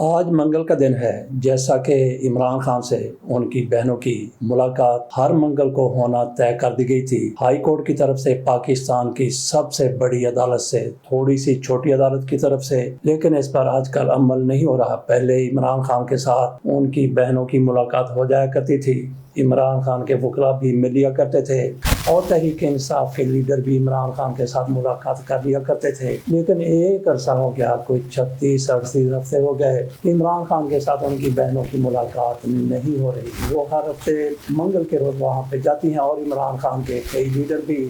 آج منگل کا دن ہے، جیسا کہ عمران خان سے ان کی بہنوں کی ملاقات ہر منگل کو ہونا طے کر دی گئی تھی۔ ہائی کورٹ کی طرف سے، پاکستان کی سب سے بڑی عدالت سے، تھوڑی سی چھوٹی عدالت کی طرف سے، لیکن اس پر آج کل عمل نہیں ہو رہا۔ پہلے عمران خان کے ساتھ ان کی بہنوں کی ملاقات ہو جایا کرتی تھی، عمران خان کے وکلاء بھی مل لیا کرتے تھے اور تحریک انصاف کے لیڈر بھی عمران خان کے ساتھ ملاقات کر لیا کرتے تھے، لیکن ایک عرصہ ہو گیا، کوئی 36-38 ہفتے ہو گئے، عمران خان کے ساتھ ان کی بہنوں کی ملاقات نہیں ہو رہی۔ وہ ہر ہفتے منگل کے روز وہاں پہ جاتی ہیں اور عمران خان کے کئی لیڈر بھی،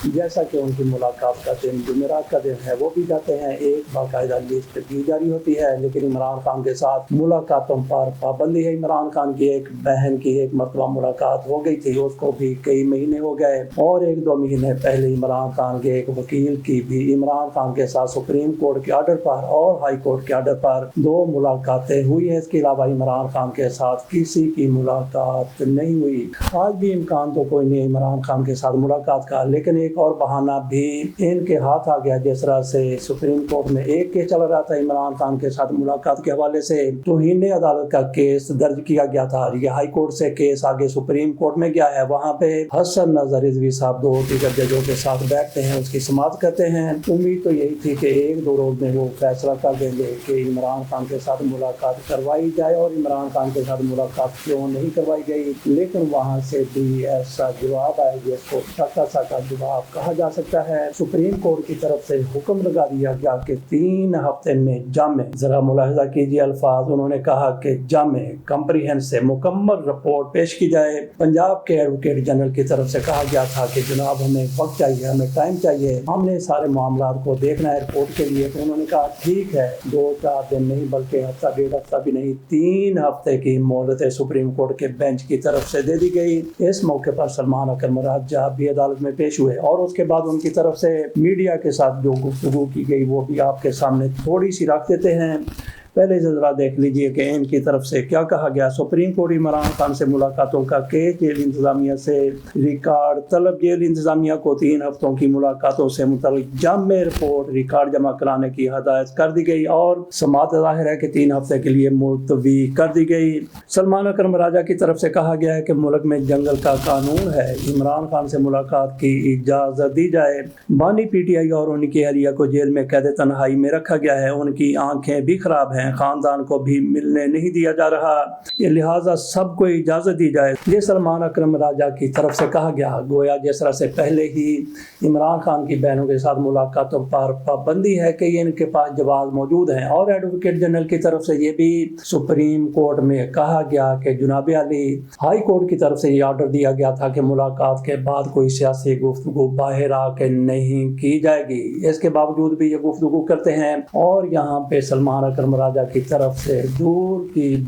جیسا کہ ان کی ملاقات کا دن جمعرات کا دن ہے، وہ بھی جاتے ہیں۔ ایک باقاعدہ لسٹ بھی جاری ہوتی ہے، لیکن عمران خان کے ساتھ ملاقاتوں پر پابندی ہے۔ عمران خان کی ایک بہن کی ایک مرتبہ ملاقات ہو گئی تھی، اس کو بھی کئی مہینے ہو گئے، اور 1-2 مہینے پہلے عمران خان کے ایک وکیل کی بھی عمران خان کے ساتھ سپریم کورٹ کے آرڈر پر اور ہائی کورٹ کے آرڈر پر 2 ملاقاتیں ہوئی ہیں۔ اس کے علاوہ عمران خان کے ساتھ کسی کی ملاقات نہیں ہوئی۔ آج بھی امکان تو کوئی نہیں عمران خان کے ساتھ ملاقات کا، لیکن ایک اور بہانہ بھی ان کے ہاتھ آ گیا۔ جس طرح سے سپریم کورٹ میں ایک کیس چل رہا تھا عمران خان کے ساتھ ملاقات کے حوالے سے، توہین عدالت کا کیس درج کیا گیا تھا۔ یہ ہائی کورٹ سے کیس آگے سپریم کورٹ میں گیا ہے، وہاں پہ حسن نظر رضوی صاحب 2 دیگر ججوں کے ساتھ بیٹھتے ہیں، اس کی سماعت کرتے ہیں۔ امید تو یہی تھی کہ 1-2 روز میں وہ فیصلہ کر دیں گے کہ عمران خان کے ساتھ ملاقات کروائی جائے اور عمران خان کے ساتھ ملاقات کیوں نہیں کروائی گئی، لیکن وہاں سے بھی ایسا جواب آئے جس کو ٹکا سا جواب کہا جا سکتا ہے۔ سپریم کورٹ کی طرف سے حکم لگا دیا گیا کہ 3 ہفتے میں جامع، ذرا ملاحظہ کیجیے الفاظ، انہوں نے کہا کہ جامع کمپریہنسو مکمل رپورٹ پیش کی جائے۔ پنجاب کے ایڈوکیٹ جنرل کی طرف سے کہا گیا تھا کہ جناب ہمیں وقت چاہیے، ہمیں ٹائم چاہیے، ہم نے سارے معاملات کو دیکھنا ہے رپورٹ کے لیے۔ تو انہوں نے کہا ٹھیک ہے، 2-4 دن نہیں بلکہ ہفتہ 1.5 ہفتہ بھی نہیں، 3 ہفتے کی مہلت سپریم کورٹ کے بینچ کی طرف سے دے دی گئی۔ اس موقع پر سلمان اکرم راجہ بھی عدالت میں پیش ہوئے اور اس کے بعد ان کی طرف سے میڈیا کے ساتھ جو گفتگو کی گئی وہ بھی آپ کے سامنے تھوڑی سی رکھ دیتے ہیں۔ پہلے سے ذرا دیکھ لیجئے کہ ان کی طرف سے کیا کہا گیا۔ سپریم کورٹ عمران خان سے ملاقاتوں کا کیس جیل انتظامیہ سے ریکارڈ طلب۔ جیل انتظامیہ کو 3 ہفتوں کی ملاقاتوں سے متعلق جامع رپورٹ ریکارڈ جمع کرانے کی ہدایت کر دی گئی اور سماعت ظاہر ہے کہ 3 ہفتے کے لیے ملتوی کر دی گئی۔ سلمان اکرم راجہ کی طرف سے کہا گیا ہے کہ ملک میں جنگل کا قانون ہے، عمران خان سے ملاقات کی اجازت دی جائے۔ بانی پی ٹی آئی اور ان کی اہلیہ کو جیل میں قید تنہائی میں رکھا گیا ہے، ان کی آنکھیں بھی خراب ہیں، خاندان کو بھی ملنے نہیں دیا جا رہا، لہٰذا سب کو اجازت دی جائے۔ یہ سلمان اکرم راجہ کی طرف سے کہا گیا، گویا جس طرح سے پہلے ہی عمران خان کی بہنوں کے ساتھ ملاقاتوں پر پابندی ہے کہ ان کے پاس جواز موجود ہیں، اور ایڈوکیٹ جنرل کی طرف سے یہ بھی سپریم کورٹ میں کہا گیا کہ جناب علی، ہائی کورٹ کی طرف سے یہ آرڈر دیا گیا تھا کہ ملاقات کے بعد کوئی سیاسی گفتگو باہر آ کے نہیں کی جائے گی۔ اس کے باوجود بھی یہ گفتگو کرتے ہیں، اور یہاں پہ سلمان اکرم راجہ کی طرف سے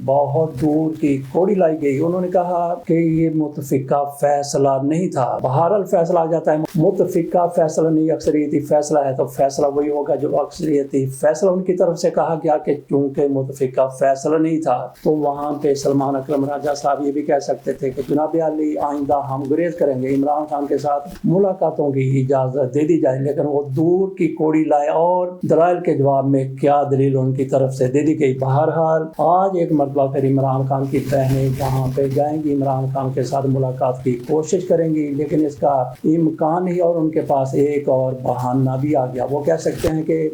بہت دور کی کوڑی لائی گئی۔ انہوں نے کہا کہ یہ متفقہ فیصلہ نہیں تھا، بہرحال فیصلہ آ جاتا ہے، متفقہ فیصلہ نہیں، اکثریتی فیصلہ ہے تو فیصلہ وہی ہوگا جو اکثریتی فیصلہ۔ ان کی طرف سے کہا گیا کہ چونکہ متفقہ فیصلہ نہیں تھا تو وہاں پہ سلمان اکرم راجہ صاحب یہ بھی کہہ سکتے تھے کہ جناب علی آئندہ ہم گریز کریں گے، عمران خان کے ساتھ ملاقاتوں کی اجازت دے دی جائے، لیکن وہ دور کی کوڑی لائے اور دلائل کے جواب میں کیا دلیل ان کی طرف سے دے دی گئی۔ بہرحال آج ایک مرتبہ پھر عمران خان کی بہنیں وہاں پہ جائیں گی، عمران خان کے ساتھ ملاقات کی کوشش کریں گی، لیکن اس کا امکان ہی، اور ان کے پاس ایک اور بہانہ بھی آ گیا۔ وہ کہہ سکتے ہیں کہ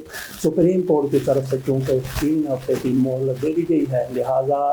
سپریم کورٹ کی طرف سے چونکہ 3 ہفتے کی مہلت دے دی گئی ہے، لہٰذا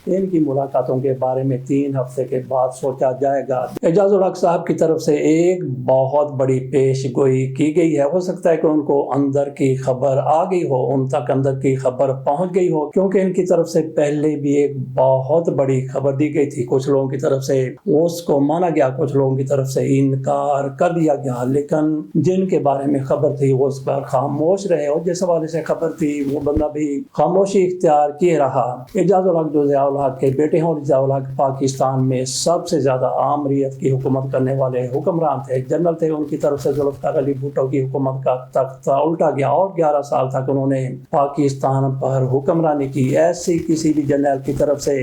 ان کی ملاقاتوں کے بارے میں 3 ہفتے کے بعد سوچا جائے گا۔ اعجاز الحق صاحب کی طرف سے ایک بہت بڑی پیش گوئی کی گئی ہے، ہو سکتا ہے کہ ان کو اندر کی خبر آ گئی ہو، ان تک اندر کی خبر پہنچ گئی ہو، کیونکہ ان کی طرف سے پہلے بھی ایک بہت بڑی خبر دی گئی تھی۔ کچھ لوگوں کی طرف سے اس کو مانا گیا، کچھ لوگوں کی طرف سے انکار کر دیا گیا، لیکن جن کے بارے میں خبر تھی وہ اس پر خاموش رہے، اور جس حوالے سے خبر تھی وہ بندہ بھی خاموشی اختیار کیے رہا۔ اعجاز الحق جو ضیاء الحق کے بیٹے ہیں اور ضیاء الحق پاکستان میں سب سے زیادہ آمریت کی حکومت کرنے والے حکمران تھے، جنرل تھے۔ ان کی طرف سے ذوالفقار علی بھٹو کی حکومت کا تختہ الٹا گیا اور 11 سال تک انہوں نے پاکستان پر حکمرانی کی۔ ایسی کسی بھی جنرل کی طرف سے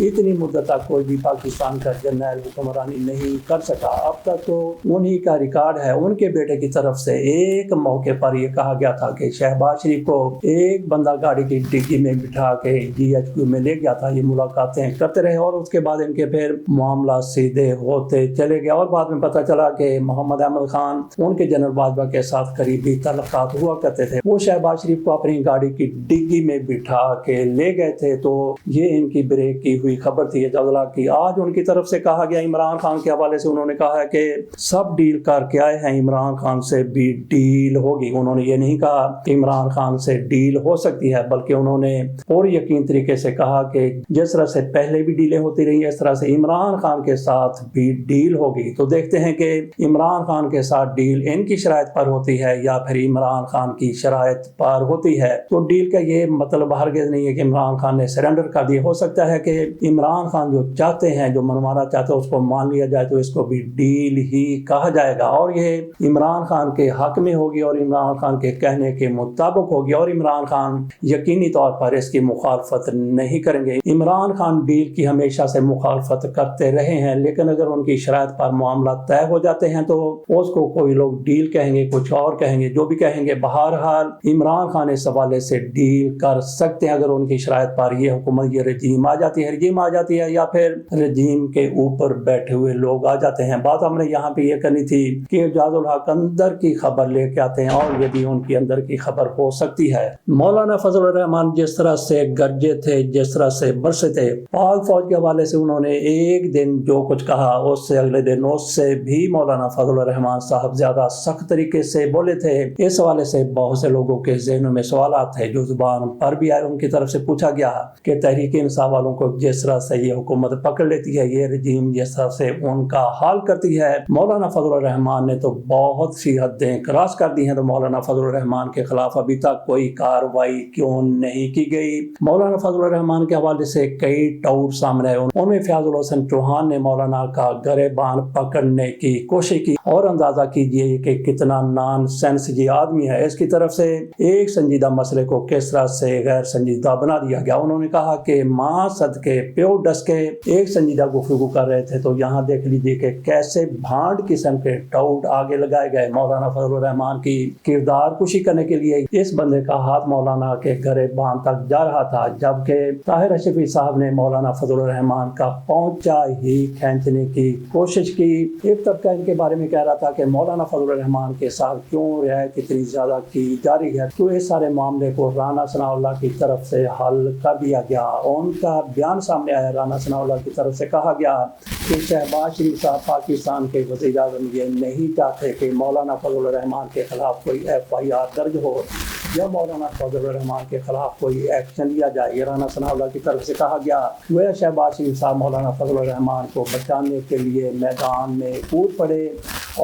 اتنی مدت تک کوئی بھی پاکستان کا جنرل حکمرانی نہیں کر سکا۔ اب تک تو انہی کا ریکارڈ ہے۔ ان کے بیٹے کی طرف سے ایک موقع پر یہ کہا گیا تھا کہ شہباز شریف کو ایک بندہ گاڑی کی ڈگی میں بٹھا کے GHQ میں لے گیا تھا، یہ ملاقاتیں کرتے رہے اور اس کے بعد ان کے پھر معاملہ سیدھے ہوتے چلے گیا اور بعد میں پتہ چلا کہ محمد احمد خان ان کے جنرل باجوہ کے ساتھ قریبی تعلقات ہوا کرتے تھے۔ وہ شہباز شریف کو اپنی گاڑی کی ڈگی میں بٹھا کے لے گئے تھے، تو یہ ان کی بریک کی ہوئی خبر تھی جدلا کی۔ آج ان کی طرف سے کہا گیا، عمران خان کے حوالے سے انہوں نے کہا ہے کہ سب ڈیل کر کے آئے ہیں، عمران خان سے بھی ڈیل ہوگی۔ انہوں نے یہ نہیں کہا کہ عمران خان سے ڈیل ہو سکتی ہے، بلکہ انہوں نے پوری یقین طریقے سے کہا کہ جس طرح سے پہلے بھی ڈیلیں ہوتی رہی ہیں اس طرح سے عمران خان کے ساتھ بھی ڈیل ہوگی۔ تو دیکھتے ہیں کہ عمران خان کے ساتھ ڈیل ان کی شرائط پر ہوتی ہے یا پھر عمران خان کی شرائط پر ہوتی ہے۔ تو ڈیل کا یہ مطلب ہرگز نہیں ہے کہ عمران خان نے سرنڈر کر دیا۔ ہو سکتا ہے کہ عمران خان جو چاہتے ہیں، جو منوانا چاہتے ہیں، اس کو مان لیا جائے تو اس کو بھی ڈیل ہی کہا جائے گا اور یہ عمران خان کے حق میں ہوگی اور عمران خان کے کہنے کے مطابق ہوگی اور عمران خان یقینی طور پر اس کی مخالفت نہیں کریں گے۔ عمران خان ڈیل کی ہمیشہ سے مخالفت کرتے رہے ہیں، لیکن اگر ان کی شرائط پر معاملہ طے ہو جاتے ہیں تو اس کو کوئی لوگ ڈیل کہیں گے، کچھ اور کہیں گے، جو بھی کہیں گے۔ بہرحال عمران خان اس حوالے سے ڈیل کر سکتے ہیں اگر ان کی شرائط پر یہ حکومت، یہ رجیم آ جاتی ہے یا پھر رجیم کے اوپر بیٹھے ہوئے لوگ آ جاتے ہیں۔ بات ہم نے یہاں پہ یہ کرنی تھی کہ اعجاز الحق اندر کی خبر لے کے آتے ہیں اور یہ بھی ان کی اندر کی خبر ہو سکتی ہے۔ مولانا فضل الرحمان جس طرح سے گرجے تھے، جس طرح سے برسے تھے، پاک فوج کے حوالے سے انہوں نے ایک دن جو کچھ کہا اس سے اگلے دن اس سے بھی مولانا فضل الرحمان صاحب زیادہ سخت طریقے سے بولے تھے۔ اس حوالے سے بہت سے لوگوں کے ذہنوں میں سوالات تھے جو زبان پر بھی آئے۔ ان کی طرف سے پوچھا گیا کہ تحریک انصاف والوں کو جس طرح سے یہ حکومت پکڑ لیتی ہے، یہ رجیم جس طرح سے ان کا حال کرتی ہے، مولانا فضل الرحمان نے تو بہت سی حدیں کراس کر دی ہیں، تو مولانا فضل الرحمان کے خلاف ابھی تک کوئی کارروائی کیوں نہیں کی گئی؟ مولانا فضل الرحمان کے حوالے سے کئی ٹاؤٹ سامنے آئے۔ ان میں فیاض الحسن چوہان نے مولانا کا گریبان پکڑنے کی کوشش کی اور اندازہ کیجئے کہ کتنا نان سینس یہ آدمی ہے۔ اس کی طرف سے ایک سنجیدہ مسئلے کو کس طرح سے غیر سنجیدہ بنا دیا گیا۔ انہوں نے کہا کہ ماں صدقے پیو ڈس کے ایک سنجیدہ گفتگو کر رہے تھے، تو یہاں دیکھ لیجئے کہ کیسے بھانڈ قسم کے ٹاؤٹ آگے لگائے گئے مولانا فضل الرحمان کی کردار کشی کرنے کے لیے۔ اس بندے کا ہاتھ مولانا کے گریبان تک جا رہا تھا، جبکہ طاہر اشرفی صاحب نے مولانا فضل الرحمان کا پونچا ہی کھینچنے کی کوشش کی۔ ایک طبقہ ان کے بارے میں کہہ رہا تھا کہ مولانا فضل الرحمان کے ساتھ کیوں رعایت اتنی زیادہ کی جا رہی ہے، تو اس سارے معاملے کو رانا ثناء اللہ کی طرف سے حل کر دیا گیا۔ ان کا بیان سامنے آیا، رانا ثناء اللہ کی طرف سے کہا گیا کہ شہباز شریف صاحب پاکستان کے وزیر اعظم یہ نہیں چاہتے کہ مولانا فضل الرحمان کے خلاف کوئی FIR درج ہو یا مولانا فضل الرحمان کے خلاف کوئی ایکشن لیا جائے۔ یہ رانا ثناء اللہ کی طرف سے کہا گیا۔ وہ شہباز شریف صاحب مولانا فضل الرحمان کو بچانے کے لیے میدان میں کود پڑے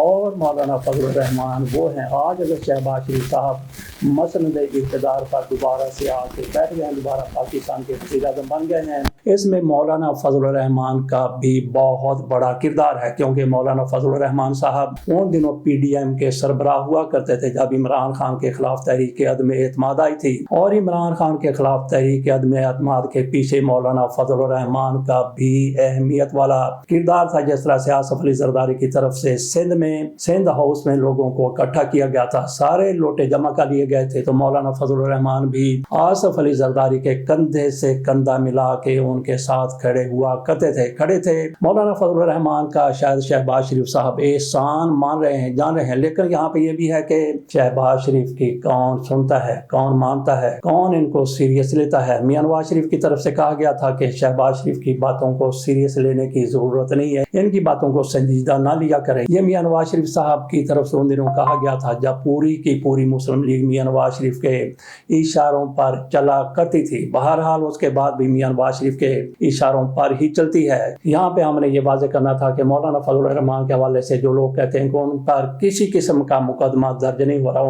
اور مولانا فضل الرحمان وہ ہیں۔ آج اگر شہباز شریف صاحب مسند اقتدار پر دوبارہ سے آ کے بیٹھ گئے ہیں، دوبارہ پاکستان کے وزیر اعظم بن گئے ہیں، اس میں مولانا فضل الرحمان کا بھی بہت بڑا کردار ہے، کیونکہ مولانا فضل الرحمان صاحب ان دنوں PDM کے سربراہ ہوا کرتے تھے جب عمران خان کے خلاف تحریک عدم اعتماد آئی تھی، اور عمران خان کے خلاف تحریک عدم اعتماد کے پیچھے مولانا فضل الرحمان کا بھی اہمیت والا کردار تھا۔ جس طرح سے آصف علی زرداری کی طرف سے سندھ ہاؤس میں لوگوں کو اکٹھا کیا گیا تھا، سارے لوٹے جمع کر لیے گئے تھے، تو مولانا فضل الرحمان بھی آصف علی زرداری کے کندھے سے کندھا ملا کے ان کے ساتھ کھڑے ہوا کرتے تھے۔ مولانا فضل الرحمان کا شاید شہباز شریف صاحب احسان جان رہے ہیں، لیکن یہاں پہ یہ بھی ہے کہ شہباز شریف کی کون سنتا ہے، کون مانتا ہے، کون ان کو سیریس لیتا ہے۔ میاں نواز شریف کی طرف سے کہا گیا تھا کہ شہباز شریف کی باتوں کو سیریس لینے کی ضرورت نہیں ہے، ان کی باتوں کو سنجیدہ نہ لیا کریں۔ یہ میاں نواز شریف صاحب کی طرف سے ان دنوں کہا گیا تھا جب پوری کی پوری مسلم لیگ میاں نواز شریف کے اشاروں پر چلا کرتی تھی۔ بہرحال اس کے بعد بھی میاں نواز شریف کے اشاروں پر ہی چلتی ہے۔ یہاں پہ ہم نے یہ واضح کرنا تھا کہ مولانا فضل الرحمان کے حوالے سے جو لوگ کہتے ہیں کہ ان پر کسی قسم کا مقدمہ درج نہیں ہو رہا،